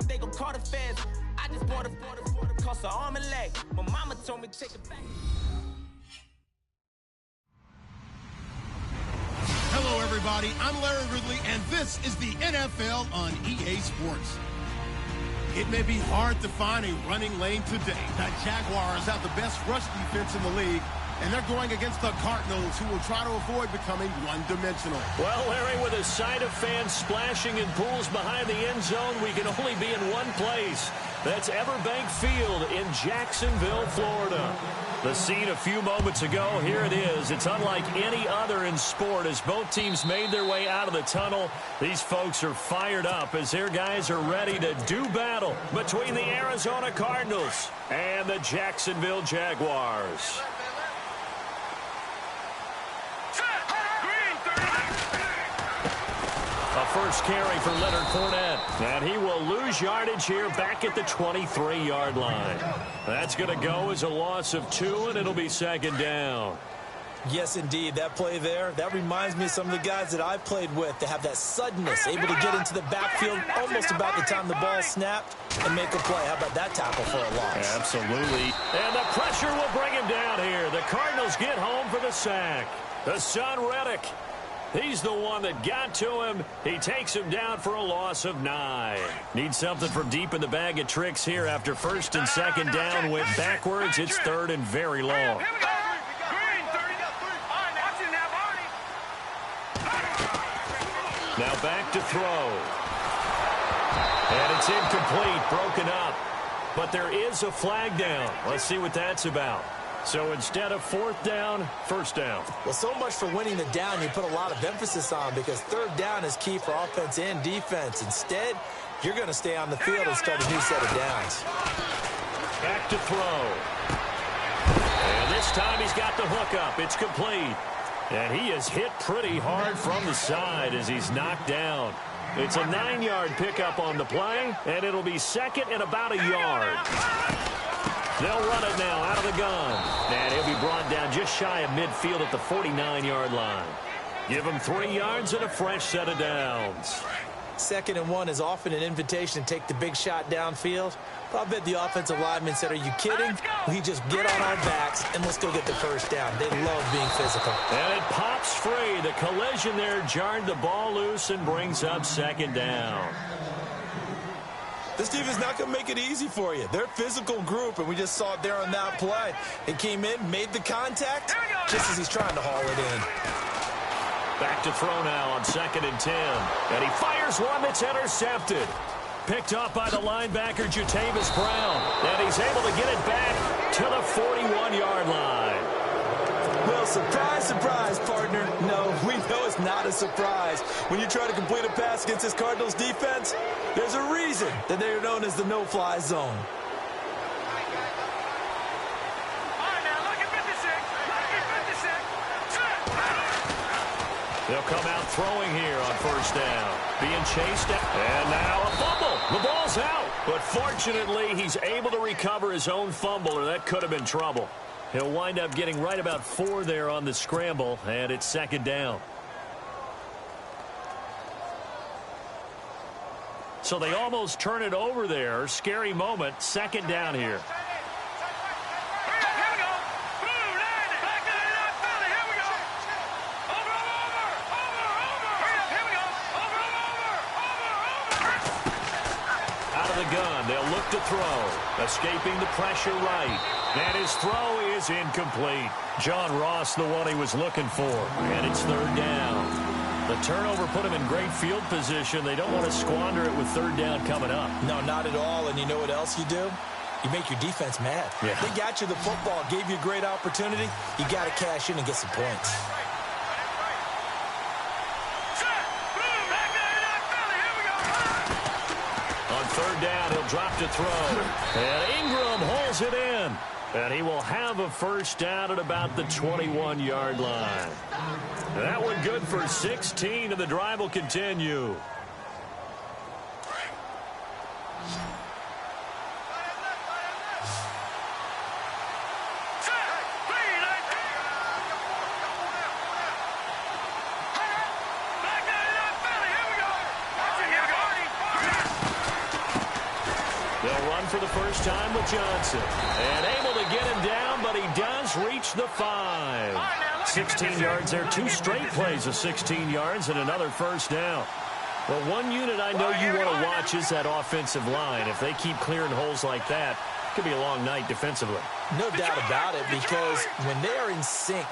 They gon' call the feds. I just bought a cost an arm and leg. My mama told me take it back. Hello, everybody. I'm Larry Ridley, and this is the NFL on EA Sports. It may be hard to find a running lane today. The Jaguars have the best rush defense in the league, and they're going against the Cardinals, who will try to avoid becoming one-dimensional. Well, Larry, with a sight of fans splashing in pools behind the end zone, we can only be in one place. That's Everbank Field in Jacksonville, Florida. The scene a few moments ago, here it is. It's unlike any other in sport as both teams made their way out of the tunnel. These folks are fired up as their guys are ready to do battle between the Arizona Cardinals and the Jacksonville Jaguars. A first carry for Leonard Fournette. And he will lose yardage here back at the 23-yard line. That's going to go as a loss of 2, and it'll be second down. Yes, indeed. That play there, that reminds me of some of the guys that I've played with. They have that suddenness, able to get into the backfield almost about the time the ball snapped and make a play. How about that tackle for a loss? Absolutely. And the pressure will bring him down here. The Cardinals get home for the sack. Hassan Reddick. He's the one that got to him. He takes him down for a loss of 9. Needs something from deep in the bag of tricks here after first and second down. Went backwards. It's third and very long. Now back to throw. And it's incomplete, broken up. But there is a flag down. Let's see what that's about. So instead of fourth down, first down. Well, so much for winning the down you put a lot of emphasis on, because third down is key for offense and defense. Instead, you're going to stay on the field and start a new set of downs. Back to throw. And this time he's got the hook up. It's complete. And he is hit pretty hard from the side as he's knocked down. It's a 9-yard pickup on the play, and it'll be second and about a yard. They'll run it now out of the gun. And he'll be brought down just shy of midfield at the 49-yard line. Give him 3 yards and a fresh set of downs. 2nd and 1 is often an invitation to take the big shot downfield. But I bet the offensive lineman said, are you kidding? We just get on our backs and let's go get the first down. They love being physical. And it pops free. The collision there jarred the ball loose and brings up second down. This team is not going to make it easy for you. They're a physical group, and we just saw it there on that play. It came in, made the contact, just as he's trying to haul it in. Back to throw now on 2nd and 10. And he fires one that's intercepted. Picked up by the linebacker, Jatavis Brown. And he's able to get it back to the 41-yard line. Well, surprise, surprise, partner. No, we know it's not a surprise. When you try to complete a pass against this Cardinals defense, there's a reason that they're known as the no-fly zone. They'll come out throwing here on first down. Being chased out. And now a fumble. The ball's out. But fortunately, he's able to recover his own fumble, or that could have been trouble. He'll wind up getting right about 4 there on the scramble, and it's second down. So they almost turn it over there. Scary moment. Second down here. Out of the gun. They'll look to throw. Escaping the pressure right. And his throw is incomplete. John Ross, the one he was looking for. And it's third down. The turnover put him in great field position. They don't want to squander it with third down coming up. No, not at all. And you know what else you do? You make your defense mad. Yeah. They got you the football, gave you a great opportunity. You got to cash in and get some points. On third down, he'll drop to throw. And Ingram holds it in. And he will have a first down at about the 21-yard line. That one good for 16, and the drive will continue. They'll run for the first time with Johnson. And able to get him down, but he does reach the 5. 16 yards there. 2 straight plays of 16 yards and another first down. Well, one unit I know you want to watch is that offensive line. If they keep clearing holes like that, it could be a long night defensively. No doubt about it, because when they are in sync,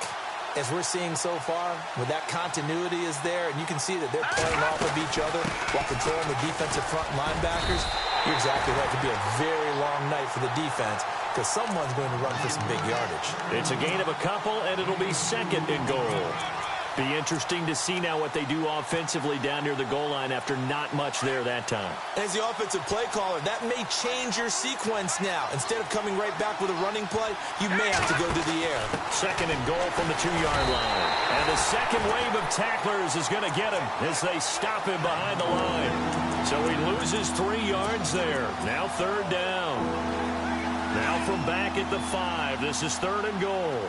as we're seeing so far, when that continuity is there, and you can see that they're playing off of each other while controlling the defensive front linebackers, you're exactly right. It could be a very long night for the defense because someone's going to run for some big yardage. It's a gain of a couple, and it'll be 2nd and goal. Be interesting to see now what they do offensively down near the goal line after not much there that time. As the offensive play caller, that may change your sequence now. Instead of coming right back with a running play, you may have to go to the air. 2nd and goal from the 2-yard line. And the second wave of tacklers is going to get him as they stop him behind the line. So he loses 3 yards there. Now 3rd down. Now from back at the 5. This is 3rd and goal.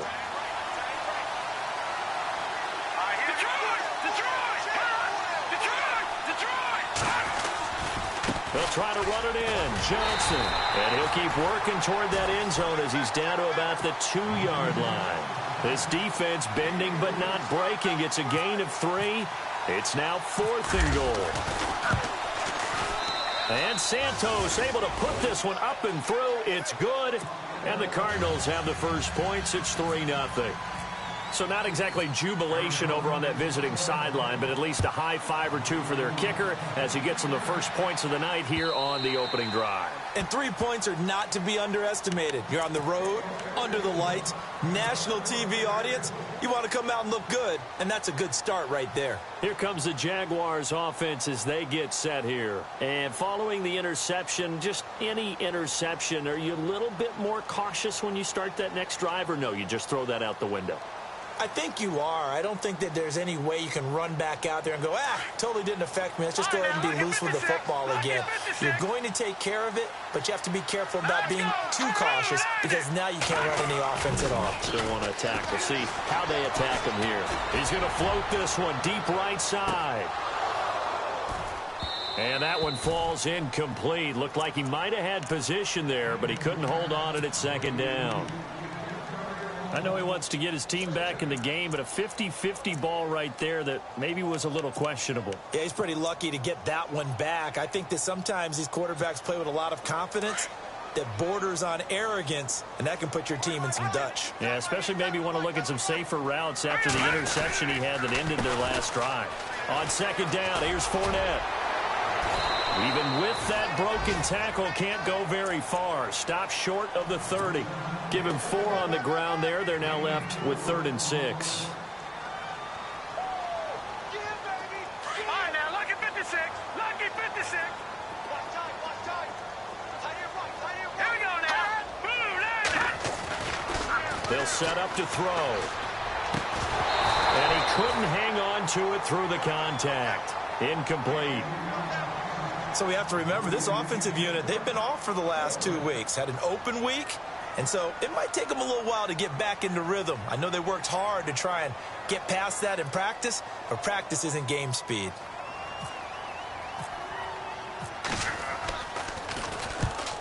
They'll try to run it in. Johnson. And he'll keep working toward that end zone as he's down to about the 2-yard line. This defense bending but not breaking. It's a gain of 3. It's now 4th and goal. And Santos able to put this one up and through. It's good. And the Cardinals have the first points. It's 3-0. So not exactly jubilation over on that visiting sideline, but at least a high 5 or 2 for their kicker as he gets them the first points of the night here on the opening drive. And 3 points are not to be underestimated. You're on the road, under the lights, national TV audience. You want to come out and look good, and that's a good start right there. Here comes the Jaguars offense as they get set here. And following the interception, just any interception, are you a little bit more cautious when you start that next drive, or no, you just throw that out the window? I think you are. I don't think that there's any way you can run back out there and go, totally didn't affect me. Let's just go ahead and be loose with the football again. You're going to take care of it, but you have to be careful about being too cautious because now you can't run any offense at all. Still want to attack. We'll see how they attack him here. He's going to float this one deep right side. And that one falls incomplete. Looked like he might have had position there, but he couldn't hold on it at 2nd down. I know he wants to get his team back in the game, but a 50-50 ball right there that maybe was a little questionable. Yeah, he's pretty lucky to get that one back. I think that sometimes these quarterbacks play with a lot of confidence that borders on arrogance, and that can put your team in some Dutch. Yeah, especially maybe want to look at some safer routes after the interception he had that ended their last drive. On 2nd down, here's Fournette. Even with that broken tackle, can't go very far. Stop short of the 30. Give him 4 on the ground there. They're now left with 3rd and 6. Yeah, baby. All right, now, lucky 56. Lucky 56. Watch tight. Tight here, right. Tight here, right. Here we go now. Boom, They'll set up to throw. And he couldn't hang on to it through the contact. Incomplete. So we have to remember this offensive unit, they've been off for the last 2 weeks. Had an open week, and so it might take them a little while to get back into rhythm. I know they worked hard to try and get past that in practice, but practice isn't game speed.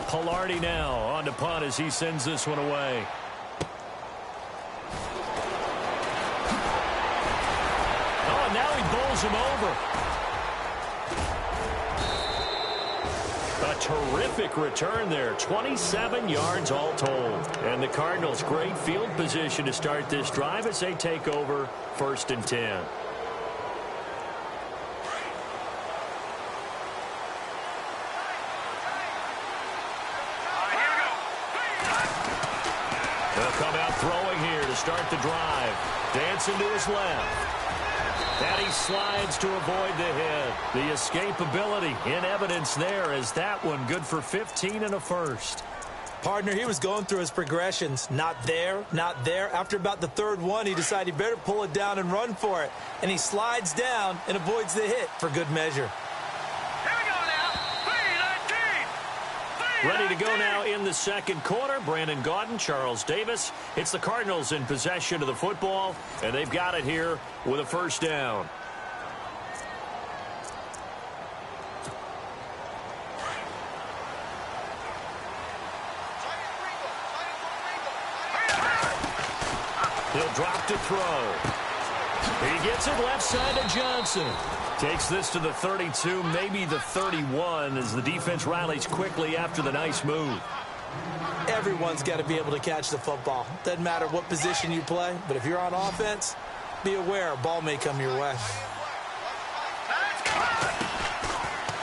Pilardi now on to punt as he sends this one away. Oh, and now he bowls him over. A terrific return there. 27 yards all told. And the Cardinals, great field position to start this drive as they take over 1st and 10. They'll come out throwing here to start the drive. Dancing to his left. And he slides to avoid the hit. The escapability in evidence there as that one good for 15 and a first. Partner, he was going through his progressions. Not there, not there. After about the 3rd one, he decided he better pull it down and run for it. And he slides down and avoids the hit for good measure. Ready to go now in the 2nd quarter. Brandon Gaudin, Charles Davis. It's the Cardinals in possession of the football, and they've got it here with a 1st down. He'll drop to throw. He gets it left side to Johnson. Takes this to the 32, maybe the 31, as the defense rallies quickly after the nice move. Everyone's got to be able to catch the football. Doesn't matter what position you play, but if you're on offense, be aware a ball may come your way.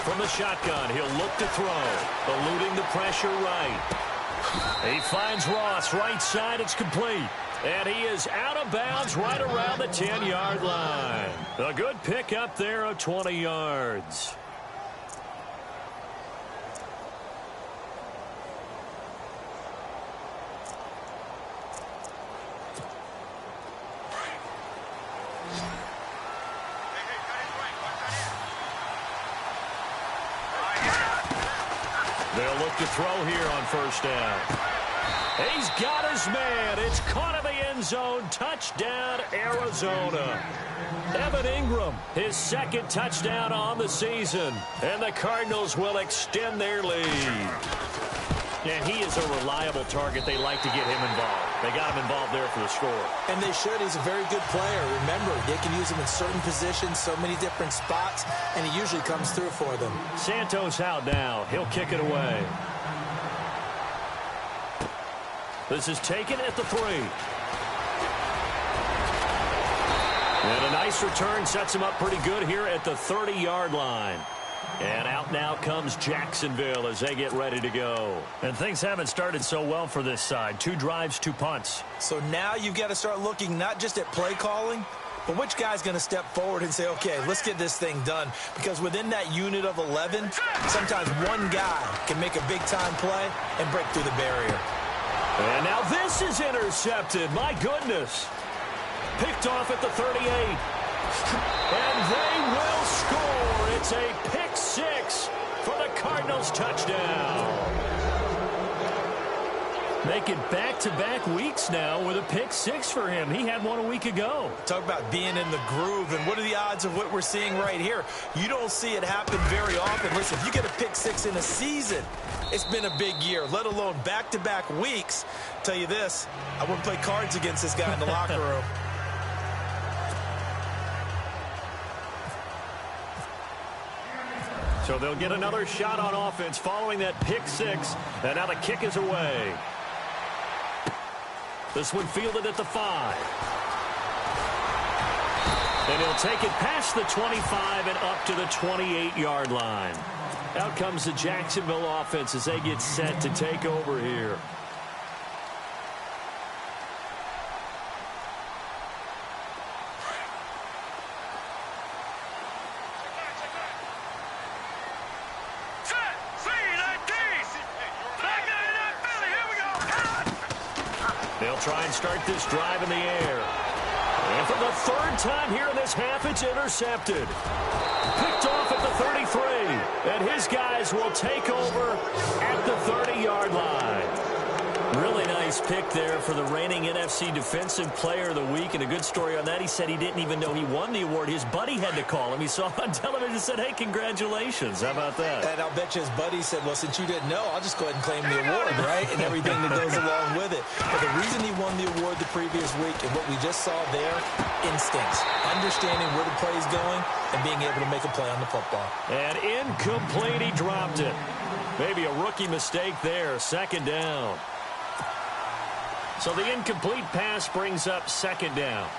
From the shotgun, he'll look to throw, eluding the pressure right. He finds Ross, right side, it's complete. And he is out of bounds right around the 10-yard line. A good pickup there of 20 yards. They'll look to throw here on first down. He's got his man. It's caught in the end zone. Touchdown, Arizona. Evan Ingram, his second touchdown on the season. And the Cardinals will extend their lead. And he is a reliable target. They like to get him involved. They got him involved there for the score. And they should. He's a very good player. Remember, they can use him in certain positions, so many different spots, and he usually comes through for them. Santos out now. He'll kick it away. This is taken at the 3. And a nice return sets him up pretty good here at the 30-yard line. And out now comes Jacksonville as they get ready to go. And things haven't started so well for this side. 2 drives, 2 punts. So now you've got to start looking not just at play calling, but which guy's going to step forward and say, okay, let's get this thing done. Because within that unit of 11, sometimes one guy can make a big-time play and break through the barrier. And now this is intercepted. My goodness. Picked off at the 38. And they will score. It's a pick 6 for the Cardinals touchdown. Making back-to-back weeks now with a pick 6 for him. He had one a week ago. Talk about being in the groove, and what are the odds of what we're seeing right here? You don't see it happen very often. Listen, if you get a pick 6 in a season, it's been a big year, let alone back-to-back weeks. Tell you this, I wouldn't play cards against this guy in the locker room. So they'll get another shot on offense following that pick 6. And now the kick is away. This one fielded at the 5. And he'll take it past the 25 and up to the 28-yard line. Out comes the Jacksonville offense as they get set to take over here. They'll try and start this drive in the air. And for the 3rd time here in this half, it's intercepted. Picked off at the 33. And his guys will take over at the 30-yard line. Really nice pick there for the reigning NFC Defensive Player of the Week. And a good story on that, he said he didn't even know he won the award. His buddy had to call him. He saw on television and said, hey, congratulations. How about that? And I'll bet you his buddy said, well, since you didn't know, I'll just go ahead and claim the award, right? And everything that goes along with it. But the reason he won the award the previous week and what we just saw there, instincts. Understanding where the play is going and being able to make a play on the football. And incomplete, he dropped it. Maybe a rookie mistake there. 2nd down. So the incomplete pass brings up 2nd down.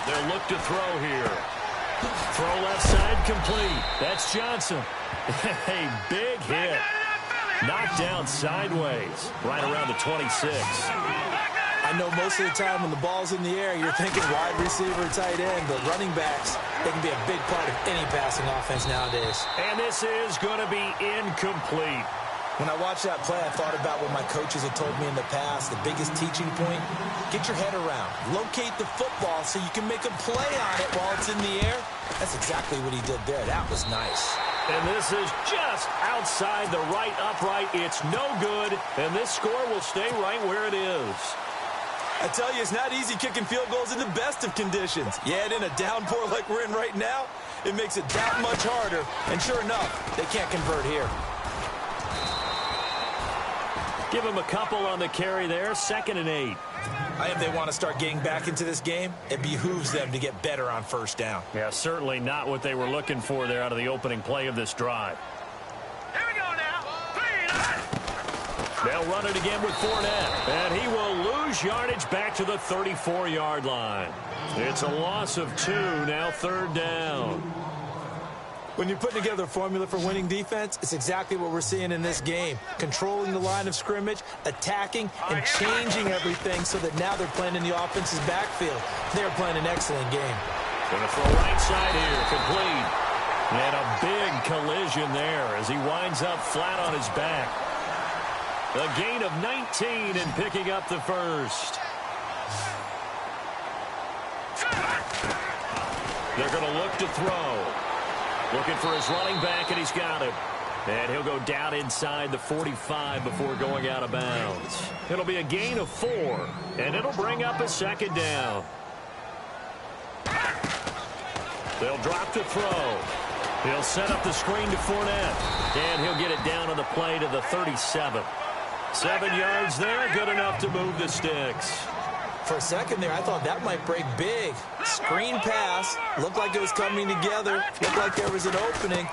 They'll look to throw here. Throw left side complete. That's Johnson. A big hit. Knocked down sideways right around the 26. I know most of the time when the ball's in the air, you're thinking wide receiver, tight end, but running backs, they can be a big part of any passing offense nowadays. And this is going to be incomplete. When I watched that play, I thought about what my coaches had told me in the past. The biggest teaching point, get your head around. Locate the football so you can make a play on it while it's in the air. That's exactly what he did there. That was nice. And this is just outside the right upright. It's no good, and this score will stay right where it is. I tell you, it's not easy kicking field goals in the best of conditions. Yet in a downpour like we're in right now, it makes it that much harder. And sure enough, they can't convert here. Give him a couple on the carry there, 2nd and 8. If they want to start getting back into this game, it behooves them to get better on 1st down. Yeah, certainly not what they were looking for there out of the opening play of this drive. Here we go now. They'll run it again with Fournette, and he will lose yardage back to the 34-yard line. It's a loss of 2, now 3rd down. When you're putting together a formula for winning defense, it's exactly what we're seeing in this game. Controlling the line of scrimmage, attacking, and changing everything so that now they're playing in the offense's backfield. They're playing an excellent game. Going to throw right side here, complete. And a big collision there as he winds up flat on his back. A gain of 19 and picking up the 1st. They're going to look to throw. Looking for his running back, and he's got him. And he'll go down inside the 45 before going out of bounds. It'll be a gain of 4, and it'll bring up a 2nd down. They'll drop to throw. He'll set up the screen to Fournette, and he'll get it down on the play to the 37. 7 yards there, good enough to move the sticks. For a second there, I thought that might break big. Screen pass. Looked like it was coming together. Looked like there was an opening.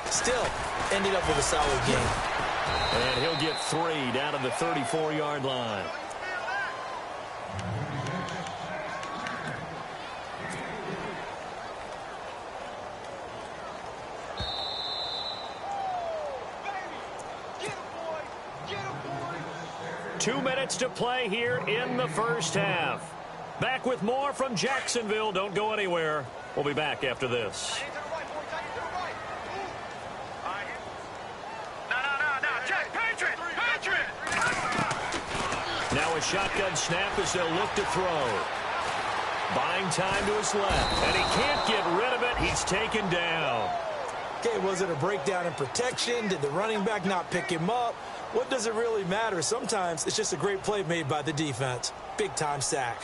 Still, ended up with a solid game. And he'll get 3 down to the 34-yard line. Two minutes to play here in the 1st half. Back with more from Jacksonville. Don't go anywhere. We'll be back after this. Now a shotgun snap as they'll look to throw. Buying time to his left, and he can't get rid of it. He's taken down. Okay, was it a breakdown in protection? Did the running back not pick him up? What does it really matter? Sometimes it's just a great play made by the defense. Big-time sack.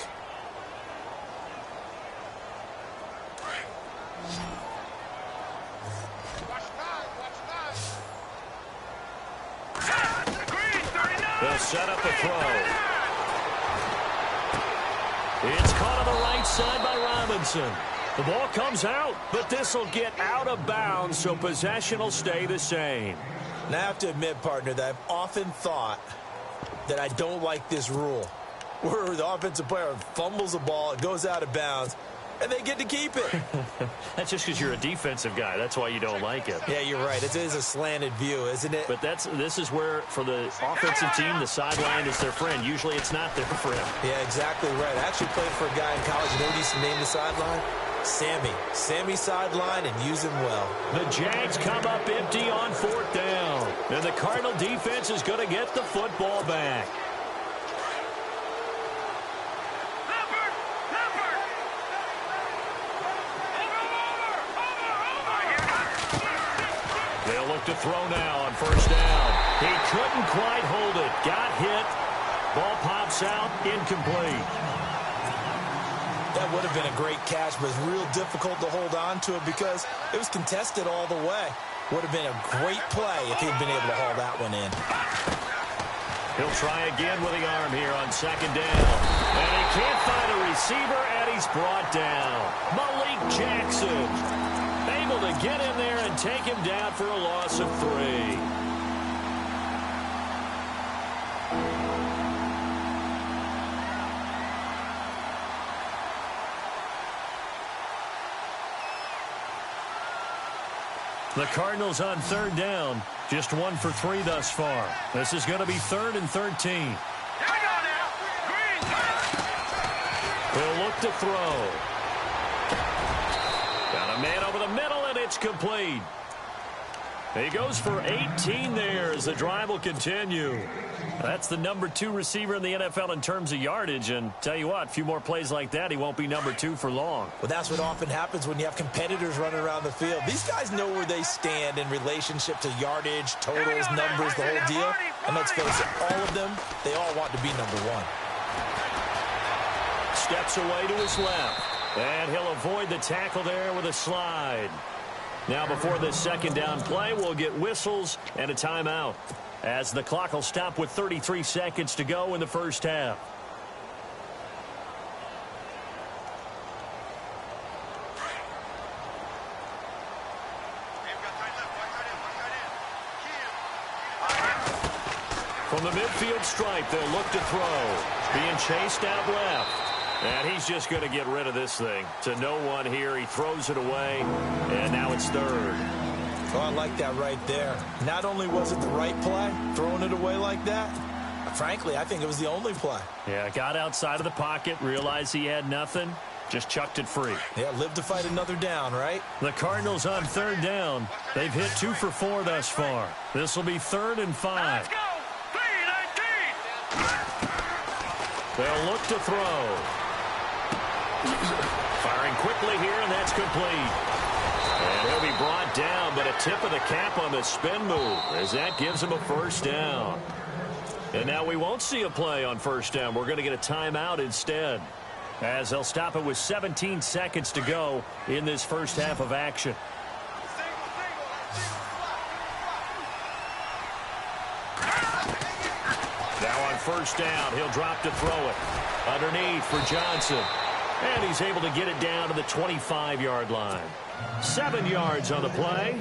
They'll set up a throw. It's caught on the right side by Robinson. The ball comes out, but this will get out of bounds, so possession will stay the same. Now, I have to admit, partner, that I've often thought that I don't like this rule, where the offensive player fumbles the ball, it goes out of bounds, and they get to keep it. That's just because you're a defensive guy. That's why you don't like it. Yeah, you're right. It is a slanted view, isn't it? But this is where, for the offensive team, the sideline is their friend. Usually it's not their friend. Yeah, exactly right. I actually played for a guy in college. You know what he used to name the sideline? Sammy sideline, and use him well. The Jags come up empty on 4th down. And the Cardinal defense is going to get the football back. They'll look to throw now on 1st down. He couldn't quite hold it. Got hit. Ball pops out. Incomplete. That would have been a great catch, but it's real difficult to hold on to it because it was contested all the way. Would have been a great play if he'd been able to haul that one in. He'll try again with the arm here on 2nd down. And he can't find a receiver, and he's brought down. Malik Jackson able to get in there and take him down for a loss of 3. The Cardinals on 3rd down. Just 1 for 3 thus far. This is going to be 3rd and 13. Here we go now. Green. He'll look to throw. Got a man over the middle, and it's complete. He goes for 18 there as the drive will continue. That's the number 2 receiver in the NFL in terms of yardage. And tell you what, a few more plays like that, he won't be number 2 for long. Well, that's what often happens when you have competitors running around the field. These guys know where they stand in relationship to yardage, totals, numbers, the whole deal. And let's face it, all of them, they all want to be number 1. Steps away to his left. And he'll avoid the tackle there with a slide. Now before this 2nd down play, we'll get whistles and a timeout. as the clock will stop with 33 seconds to go in the first half. From the midfield stripe, they'll look to throw. Being chased out left. And he's just going to get rid of this thing. To no one here. He throws it away. And now it's third. Oh, I like that right there. Not only was it the right play, throwing it away like that, frankly, I think it was the only play. Yeah, got outside of the pocket, realized he had nothing, just chucked it free. Yeah, live to fight another down, right? The Cardinals on third down. They've hit 2 for 4 thus far. This will be 3rd and 5. Let's go! 3-19! They'll look to throw. Firing quickly here, and that's complete. And he'll be brought down, but a tip of the cap on the spin move as that gives him a first down. And now we won't see a play on first down. We're going to get a timeout instead, as they'll stop it with 17 seconds to go in this first half of action. Now on first down, he'll drop to throw it. Underneath for Johnson. And he's able to get it down to the 25-yard line. 7 yards on the play,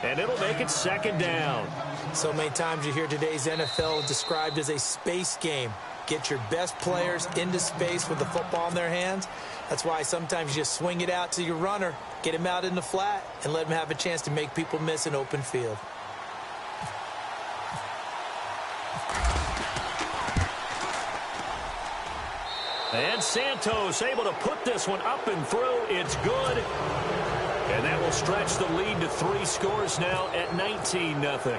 and it'll make it 2nd down. So many times you hear today's NFL described as a space game. Get your best players into space with the football in their hands. That's why sometimes you just swing it out to your runner, get him out in the flat, and let him have a chance to make people miss an open field. And Santos able to put this one up and through. It's good. And that will stretch the lead to 3 scores now at 19-0.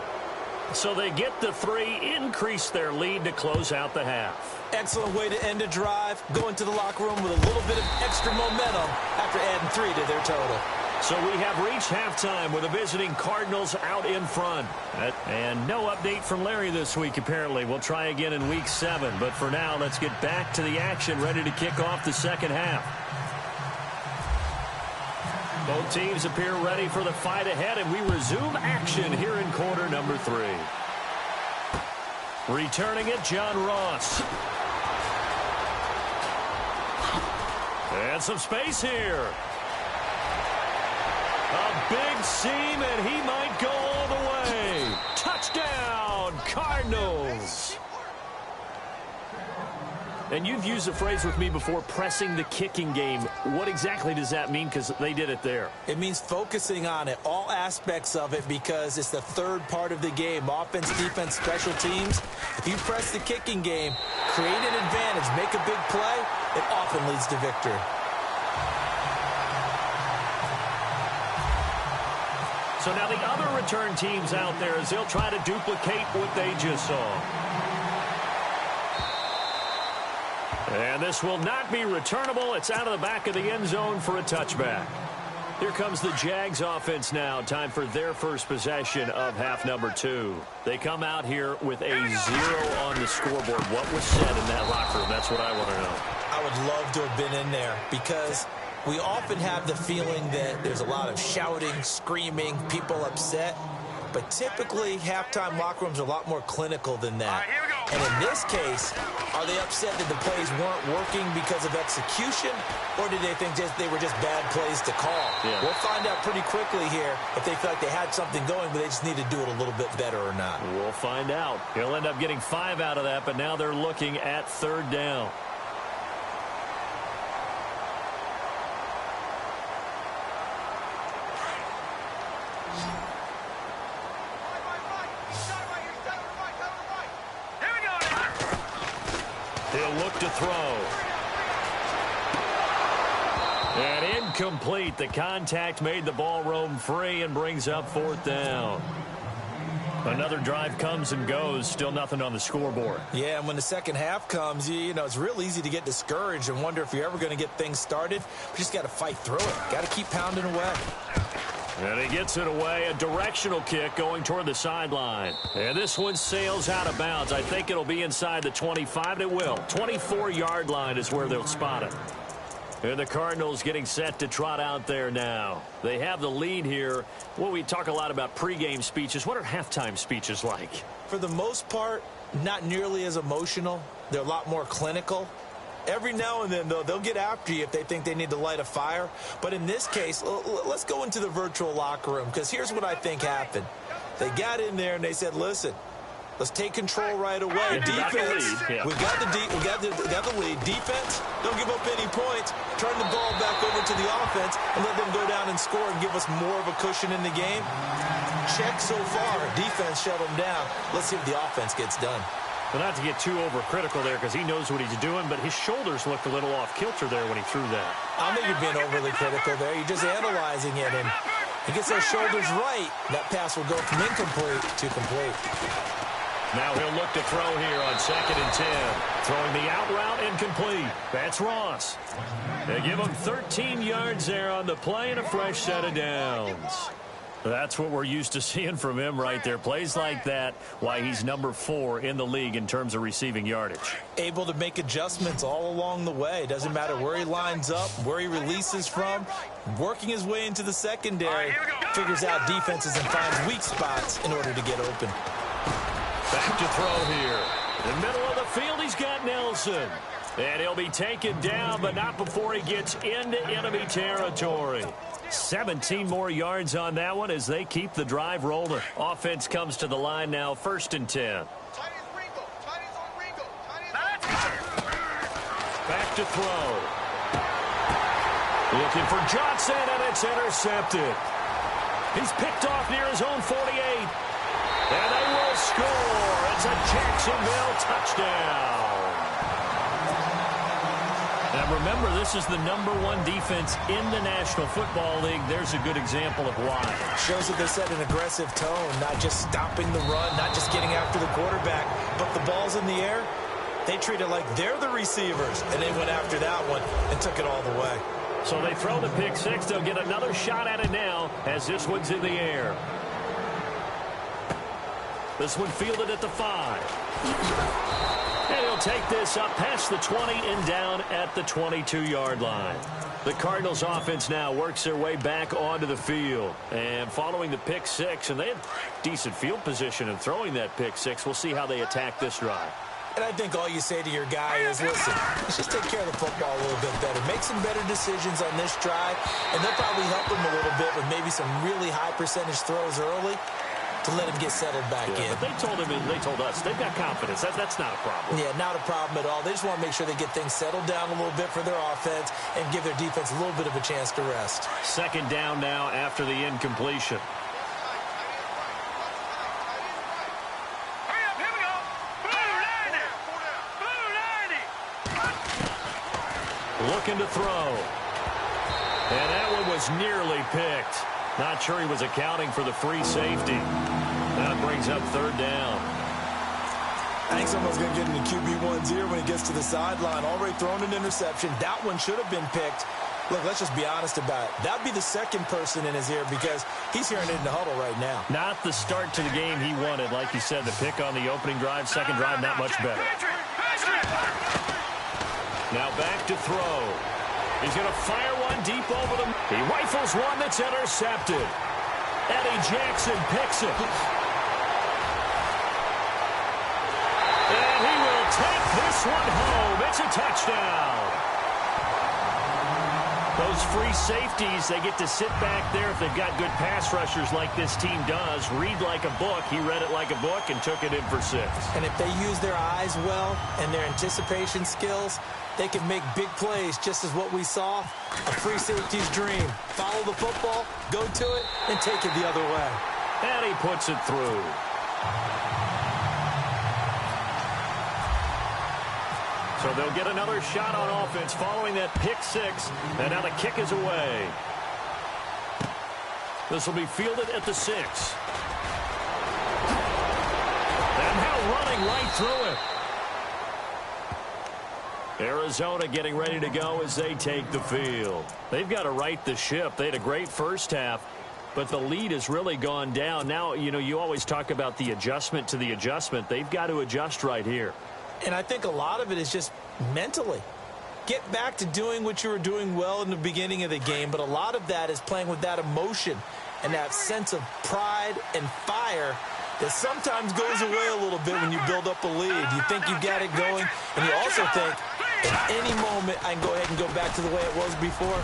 So they get the 3, increase their lead to close out the half. Excellent way to end a drive. Go into the locker room with a little bit of extra momentum after adding 3 to their total. So we have reached halftime with the visiting Cardinals out in front. And no update from Larry this week, apparently. We'll try again in Week 7. But for now, let's get back to the action, ready to kick off the second half. Both teams appear ready for the fight ahead, and we resume action here in quarter number 3. Returning it, John Ross. And some space here. A big seam, and he might go all the way. Touchdown, Cardinals. And you've used the phrase with me before, pressing the kicking game. What exactly does that mean? Because they did it there. It means focusing on it, all aspects of it, because it's the third part of the game. Offense, defense, special teams. If you press the kicking game, create an advantage, make a big play, it often leads to victory. So now the other return teams out there as they'll try to duplicate what they just saw. And this will not be returnable. It's out of the back of the end zone for a touchback. Here comes the Jags offense now. Time for their first possession of half number 2. They come out here with a 0 on the scoreboard. What was said in that locker room? That's what I want to know. I would love to have been in there because we often have the feeling that there's a lot of shouting, screaming, people upset. But typically, halftime locker rooms are a lot more clinical than that. All right, here we go. And in this case, are they upset that the plays weren't working because of execution? Or did they think they were just bad plays to call? Yeah. We'll find out pretty quickly here if they feel like they had something going, but they just need to do it a little bit better or not. We'll find out. He'll end up getting 5 out of that, but now they're looking at 3rd down. He'll look to throw. And incomplete. The contact made the ball roam free and brings up 4th down. Another drive comes and goes. Still nothing on the scoreboard. Yeah, and when the second half comes, you know, it's real easy to get discouraged and wonder if you're ever going to get things started. We just got to fight through it. Got to keep pounding away. And he gets it away. A directional kick going toward the sideline. And this one sails out of bounds. I think it'll be inside the 25, and it will. 24-yard line is where they'll spot it. And the Cardinals getting set to trot out there now. They have the lead here. Well, we talk a lot about pregame speeches. What are halftime speeches like? For the most part, not nearly as emotional. They're a lot more clinical. Every now and then, though, they'll get after you if they think they need to light a fire. But in this case, let's go into the virtual locker room, because here's what I think happened. They got in there and they said, listen, let's take control right away. Defense, we got the lead. Defense, don't give up any points. Turn the ball back over to the offense and let them go down and score and give us more of a cushion in the game. Check so far. Defense shut them down. Let's see if the offense gets done. Well, not to get too overcritical there because he knows what he's doing, but his shoulders looked a little off kilter there when he threw that. I think you're being overly critical there. You're just analyzing it, and he gets those shoulders right. That pass will go from incomplete to complete. Now he'll look to throw here on 2nd and 10. Throwing the out route incomplete. That's Ross. They give him 13 yards there on the play and a fresh set of downs. That's what we're used to seeing from him right there. Plays like that, why he's number 4 in the league in terms of receiving yardage. Able to make adjustments all along the way. Doesn't matter where he lines up, where he releases from. Working his way into the secondary. Figures out defenses and finds weak spots in order to get open. Back to throw here. In the middle of the field, he's got Nelson. And he'll be taken down, but not before he gets into enemy territory. 17 more yards on that one as they keep the drive rolling. Offense comes to the line now, 1st and 10. Back to throw. Looking for Johnson, and it's intercepted. He's picked off near his own 48. And they will score. It's a Jacksonville touchdown. Now remember, this is the #1 defense in the National Football League. There's a good example of why. Shows that they set an aggressive tone, not just stopping the run, not just getting after the quarterback, but the ball's in the air. They treat it like they're the receivers, and they went after that one and took it all the way. So they throw the pick six. They'll get another shot at it now as this one's in the air. This one fielded at the 5. And he'll take this up past the 20 and down at the 22-yard line. The Cardinals offense now works their way back onto the field. And following the pick six, and they have decent field position in throwing that pick six. We'll see how they attack this drive. And I think all you say to your guy is, listen, let's just take care of the football a little bit better. Make some better decisions on this drive, and they'll probably help him a little bit with maybe some really high percentage throws early to let him get settled back in. But they told him, and they told us, they've got confidence. That's not a problem. Yeah, not a problem at all. They just want to make sure they get things settled down a little bit for their offense and give their defense a little bit of a chance to rest. 2nd down now after the incompletion. Looking to throw. And that one was nearly picked. Not sure he was accounting for the free safety. That brings up 3rd down. I think someone's going to get in the QB1's ear when he gets to the sideline. Already thrown an interception. That one should have been picked. Look, let's just be honest about it. That'd be the second person in his ear because he's hearing it in the huddle right now. Not the start to the game he wanted. Like you said, the pick on the opening drive, second drive, not much better. Now back to throw. He's going to fire one deep over them. He rifles one that's intercepted. Eddie Jackson picks it. And he will take this one home. It's a touchdown. Those free safeties, they get to sit back there if they've got good pass rushers like this team does. Read like a book. He read it like a book and took it in for 6. And if they use their eyes well and their anticipation skills, they can make big plays, just as what we saw. A free safety's dream. Follow the football, go to it, and take it the other way. And he puts it through. So they'll get another shot on offense following that pick six. And now the kick is away. This will be fielded at the 6. And now running right through it. Arizona getting ready to go as they take the field. They've got to right the ship. They had a great first half, but the lead has really gone down. Now, you always talk about the adjustment to the adjustment. They've got to adjust right here. And I think a lot of it is just mentally. get back to doing what you were doing well in the beginning of the game, but a lot of that is playing with that emotion and that sense of pride and fire that sometimes goes away a little bit when you build up a lead. You think you got it going, and you also think, at any moment, I can go ahead and go back to the way it was before.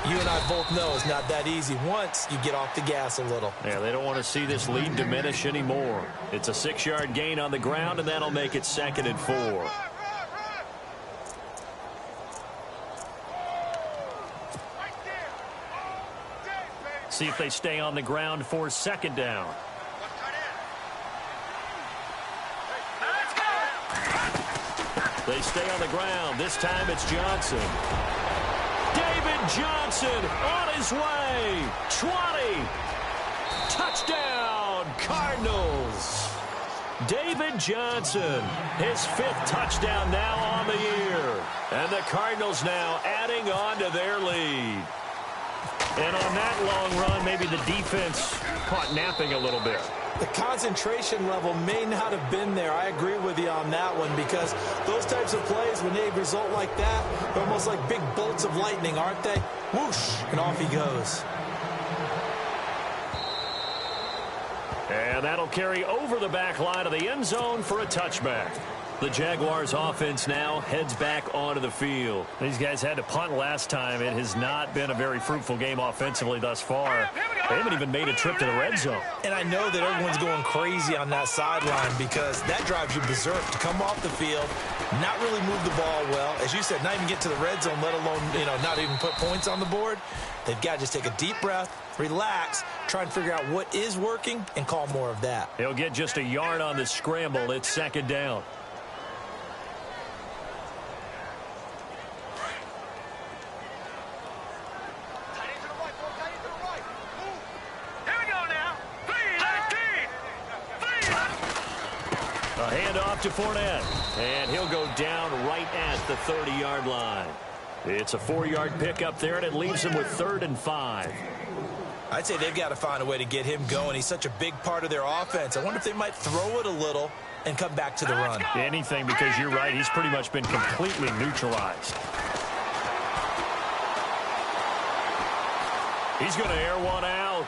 You and I both know it's not that easy once you get off the gas a little. Yeah, they don't want to see this lead diminish anymore. It's a 6-yard gain on the ground, and that'll make it 2nd and 4. See if they stay on the ground for 2nd down. They stay on the ground. This time it's Johnson. David Johnson on his way. 20. Touchdown, Cardinals. David Johnson, his 5th touchdown now on the year. And the Cardinals now adding on to their lead. And on that long run, maybe the defense caught napping a little bit. The concentration level may not have been there. I agree with you on that one, because those types of plays, when they result like that, they're almost like big bolts of lightning, aren't they? Whoosh, and off he goes. And that'll carry over the back line of the end zone for a touchback. The Jaguars offense now heads back onto the field. These guys had to punt last time. It has not been a very fruitful game offensively thus far. They haven't even made a trip to the red zone. And I know that everyone's going crazy on that sideline, because that drives you berserk to come off the field, not really move the ball well. As you said, not even get to the red zone, let alone, not even put points on the board. They've got to just take a deep breath, relax, try and figure out what is working, and call more of that. He'll get just a yard on the scramble. It's 2nd down. A handoff to Fournette, and he'll go down right at the 30-yard line. It's a 4-yard pickup there, and it leaves him with 3rd and 5. I'd say they've got to find a way to get him going. He's such a big part of their offense. I wonder if they might throw it a little and come back to the run. Anything, because you're right, he's pretty much been completely neutralized. He's going to air one out.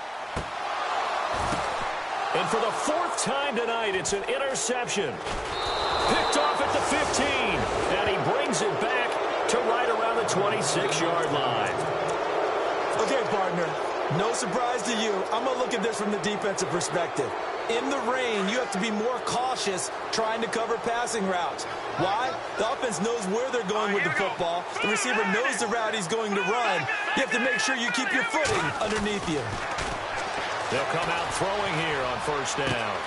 And for the 4th time tonight, it's an interception. Picked off at the 15, and he brings it back to right around the 26-yard line. Okay, partner, no surprise to you. I'm going to look at this from the defensive perspective. In the rain, you have to be more cautious trying to cover passing routes. Why? The offense knows where they're going with the football. The receiver knows the route he's going to run. You have to make sure you keep your footing underneath you. They'll come out throwing here on 1st down.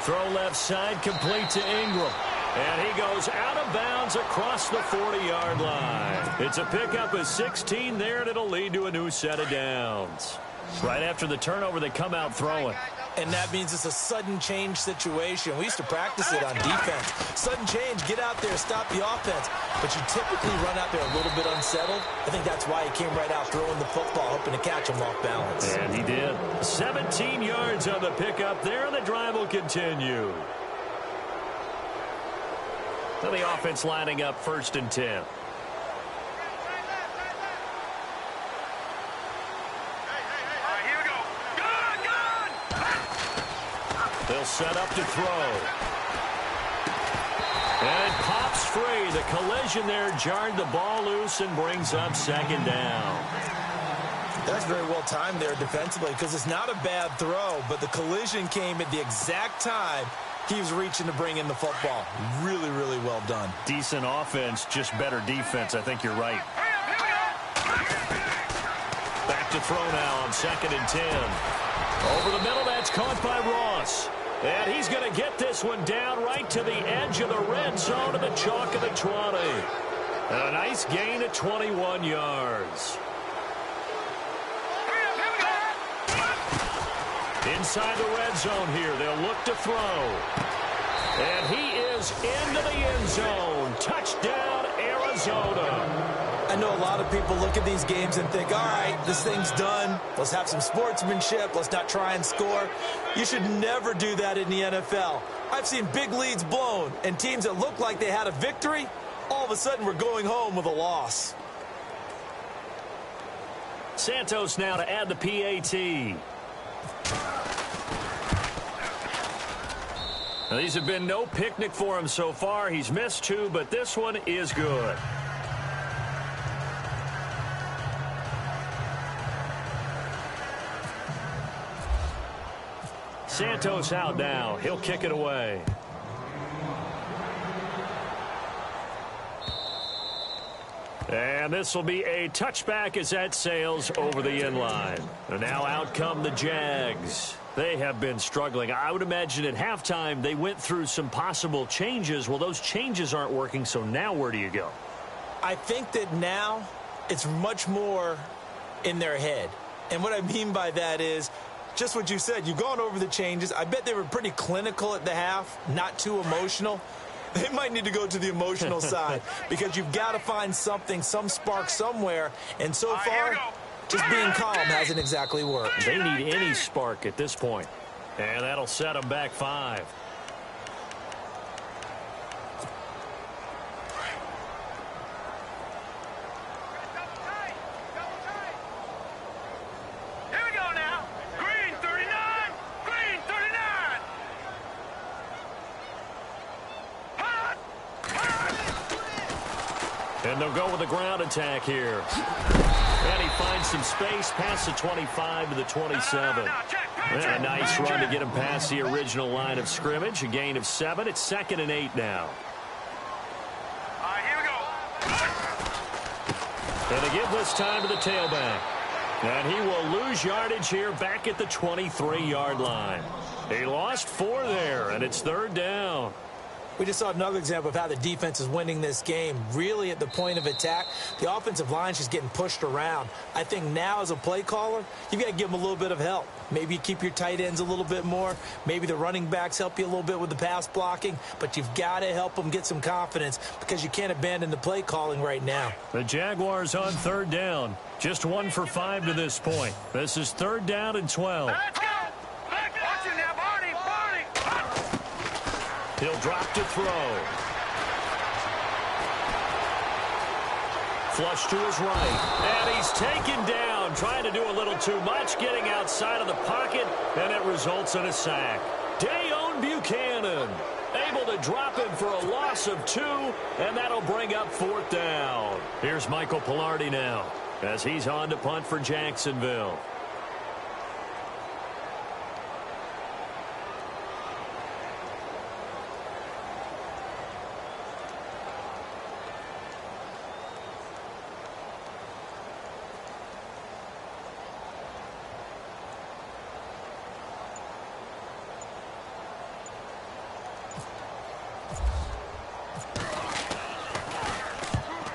Throw left side, complete to Ingram. And he goes out of bounds across the 40-yard line. It's a pickup of 16 there, and it'll lead to a new set of downs. Right after the turnover, they come out throwing. And that means it's a sudden change situation. We used to practice it on defense. Sudden change, get out there, stop the offense. But you typically run out there a little bit unsettled. I think that's why he came right out throwing the football, hoping to catch him off balance. And he did. 17 yards on the pickup there, and the drive will continue. So the offense lining up 1st and 10. They'll set up to throw. And it pops free. The collision there jarred the ball loose and brings up 2nd down. That's very well timed there defensively, because it's not a bad throw, but the collision came at the exact time he was reaching to bring in the football. Really, really well done. Decent offense, just better defense. I think you're right. Back to throw now on 2nd and 10. Over the middle, that's caught by Ross. And he's going to get this one down right to the edge of the red zone to the chalk of the 20. And a nice gain at 21 yards. Inside the red zone here, they'll look to throw. And he is into the end zone. Touchdown, Arizona. I know a lot of people look at these games and think, all right, this thing's done. Let's have some sportsmanship. Let's not try and score. You should never do that in the NFL. I've seen big leads blown, and teams that look like they had a victory all of a sudden we're going home with a loss. Santos now to add the PAT. Now, these have been no picnic for him so far. He's missed 2, but this one is good. Santos out now. He'll kick it away. And this will be a touchback as that sails over the inline. And now out come the Jags. They have been struggling. I would imagine at halftime they went through some possible changes. Well, those changes aren't working, so now where do you go? I think that now it's much more in their head. And what I mean by that is just what you said. You've gone over the changes. I bet they were pretty clinical at the half, not too emotional. They might need to go to the emotional side because you've got to find something, some spark somewhere. And so far, just being calm hasn't exactly worked. They need any spark at this point. And that'll set them back 5. Here we go now. Green 39. Green 39. Hot. And they'll go with a ground attack here. And he finds some space past the 25 to the 27. And a nice run to get him past the original line of scrimmage. A gain of 7. It's 2nd and 8 now. All right, here we go. And they give this time to the tailback. And he will lose yardage here back at the 23-yard line. He lost 4 there, and it's 3rd down. We just saw another example of how the defense is winning this game. Really at the point of attack, the offensive line's just getting pushed around. I think now as a play caller, you've got to give them a little bit of help. Maybe you keep your tight ends a little bit more. Maybe the running backs help you a little bit with the pass blocking. But you've got to help them get some confidence because you can't abandon the play calling right now. The Jaguars on 3rd down. Just 1 for 5 to this point. This is 3rd down and 12. Let's go. Watch it now, Barney. He'll drop to throw. Flush to his right. And he's taken down, trying to do a little too much, getting outside of the pocket, and it results in a sack. Dayon Buchanan able to drop him for a loss of 2, and that'll bring up 4th down. Here's Michael Pilardi now as he's on to punt for Jacksonville.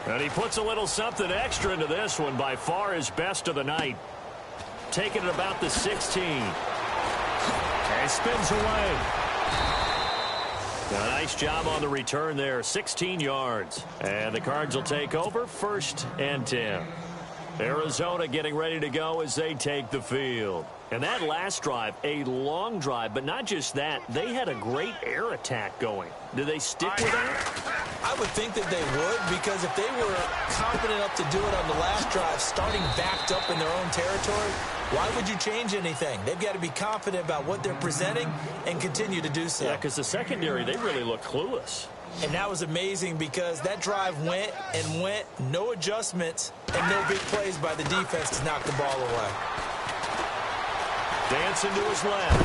And he puts a little something extra into this one, by far his best of the night. Taking it about the 16. And spins away. A nice job on the return there, 16 yards. And the Cards will take over, 1st and 10. Arizona getting ready to go as they take the field. And that last drive, a long drive, but not just that. They had a great air attack going. Do they stick with that? I would think that they would, because if they were confident enough to do it on the last drive, starting backed up in their own territory, why would you change anything? They've got to be confident about what they're presenting and continue to do so. Yeah, because the secondary, they really look clueless. And that was amazing because that drive went and went, no adjustments, and no big plays by the defense to knock the ball away. Dancing to his left.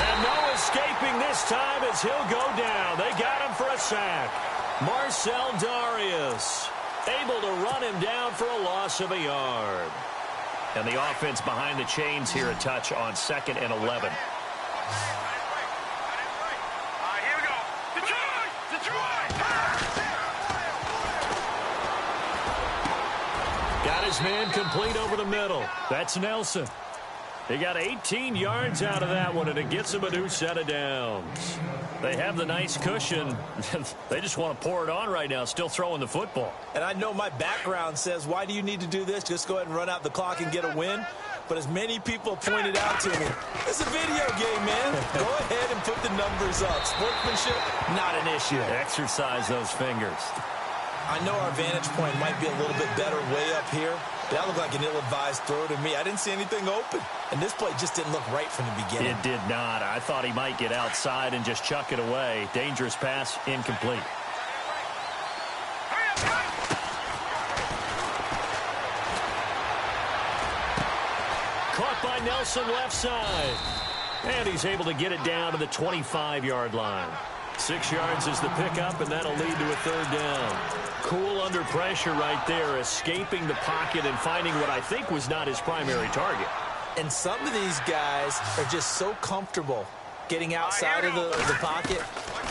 And no escaping this time as he'll go down. They got him for a sack. Marcel Darius able to run him down for a loss of a yard. And the offense behind the chains here a touch on 2nd and 11. Got his man complete over the middle. That's Nelson. He got 18 yards out of that one, and it gets him a new set of downs. They have the nice cushion. They just want to pour it on right now, still throwing the football. And I know my background says, why do you need to do this? Just go ahead and run out the clock and get a win. But as many people pointed out to me, it's a video game, man. Go ahead and put the numbers up. Sportsmanship, not an issue. Exercise those fingers. I know our vantage point might be a little bit better way up here. That looked like an ill-advised throw to me. I didn't see anything open. And this play just didn't look right from the beginning. It did not. I thought he might get outside and just chuck it away. Dangerous pass, incomplete. Caught by Nelson left side. And he's able to get it down to the 25-yard line. 6 yards is the pickup, and that'll lead to a third down. Cool under pressure right there, escaping the pocket and finding what I think was not his primary target. And some of these guys are just so comfortable getting outside of the pocket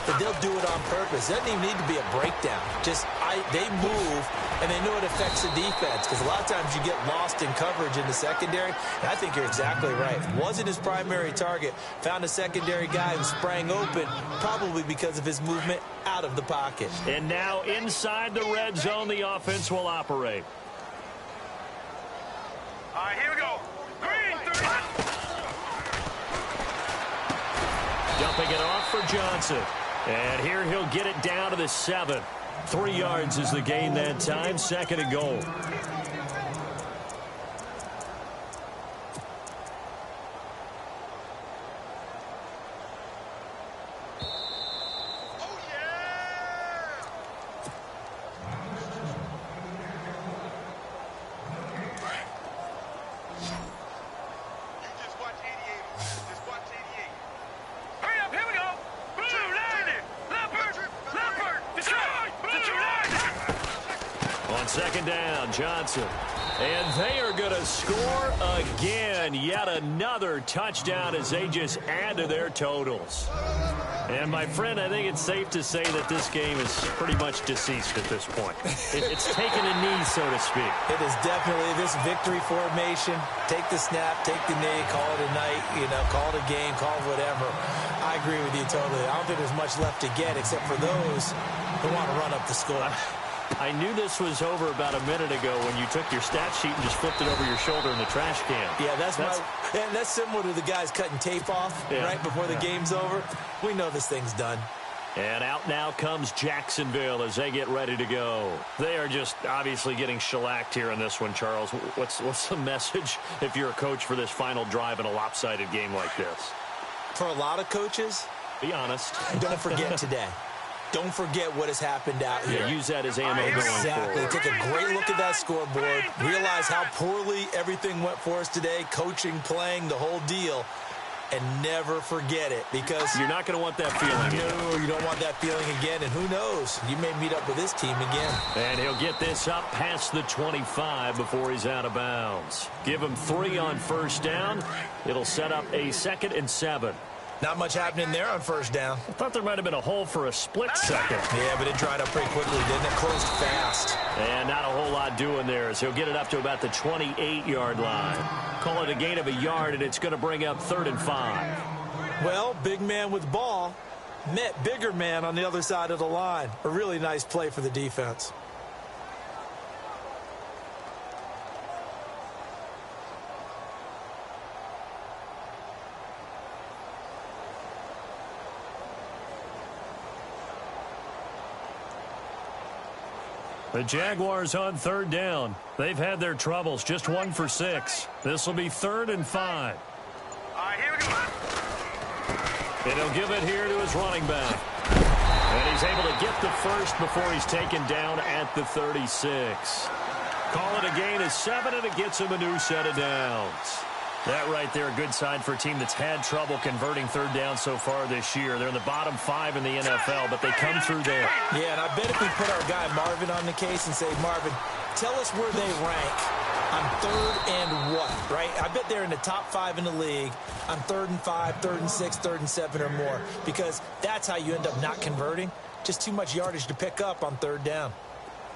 that they'll do it on purpose. It doesn't even need to be a breakdown. They move, and they know it affects the defense, because a lot of times you get lost in coverage in the secondary. And I think you're exactly right. Wasn't his primary target. Found a secondary guy who sprang open, probably because of his movement out of the pocket. And now inside the red zone, the offense will operate. All right, here we go. Green, 30. Dumping it off for Johnson. And here he'll get it down to the 7. 3 yards is the gain that time. 2nd and goal. Second down, Johnson. And they are going to score again. Yet another touchdown as they just add to their totals. And, my friend, I think it's safe to say that this game is pretty much deceased at this point. It's taken a knee, so to speak. It is definitely this victory formation. Take the snap, take the knee, call it a night, call it a game, call it whatever. I agree with you totally. I don't think there's much left to get except for those who want to run up the score. I knew this was over about a minute ago when you took your stat sheet and just flipped it over your shoulder in the trash can. Yeah, that's similar to the guys cutting tape off right before the game's over. We know this thing's done. And out now comes Jacksonville as they get ready to go. They are just obviously getting shellacked here in this one, Charles. What's the message if you're a coach for this final drive in a lopsided game like this? For a lot of coaches, be honest. Don't forget today. Don't forget what has happened out here. Use that as ammo going Exactly. forward. Take a great look at that scoreboard. Realize how poorly everything went for us today. Coaching, playing, the whole deal. And never forget it, because you're not going to want that feeling again. No, you don't want that feeling again. And who knows? You may meet up with this team again. And he'll get this up past the 25 before he's out of bounds. Give him 3 on first down. It'll set up a 2nd and 7. Not much happening there on first down. I thought there might have been a hole for a split second. Yeah, but it dried up pretty quickly, didn't it? Closed fast. And not a whole lot doing there, as he'll get it up to about the 28-yard line. Call it a gain of a yard, and it's going to bring up 3rd and 5. Well, big man with ball met bigger man on the other side of the line. A really nice play for the defense. The Jaguars on 3rd down. They've had their troubles, just 1 for 6. This will be 3rd and 5. All right, here we go. And he'll give it here to his running back. And he's able to get the first before he's taken down at the 36. Call it a gain of 7, and it gets him a new set of downs. That right there, a good sign for a team that's had trouble converting 3rd down so far this year. They're in the bottom 5 in the NFL, but they come through there. Yeah, and I bet if we put our guy Marvin on the case and say, Marvin, tell us where they rank on 3rd and what, right? I bet they're in the top 5 in the league on 3rd and 5, 3rd and 6, 3rd and 7 or more, because that's how you end up not converting. Just too much yardage to pick up on 3rd down.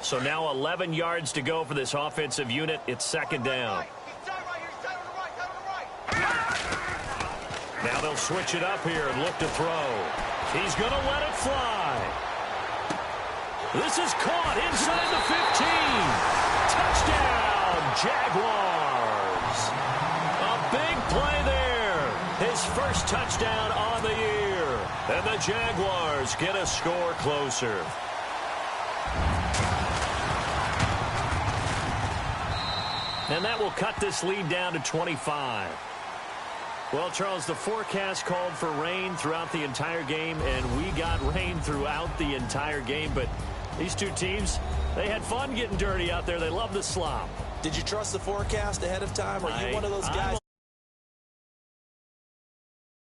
So now 11 yards to go for this offensive unit. It's 2nd down. Now they'll switch it up here and look to throw. He's going to let it fly. This is caught inside the 15. Touchdown, Jaguars. A big play there. His first touchdown on the year. And the Jaguars get a score closer. And that will cut this lead down to 25. Well, Charles, the forecast called for rain throughout the entire game, and we got rain throughout the entire game. But these two teams, they had fun getting dirty out there. They love the slop. Did you trust the forecast ahead of time? Are you one of those guys?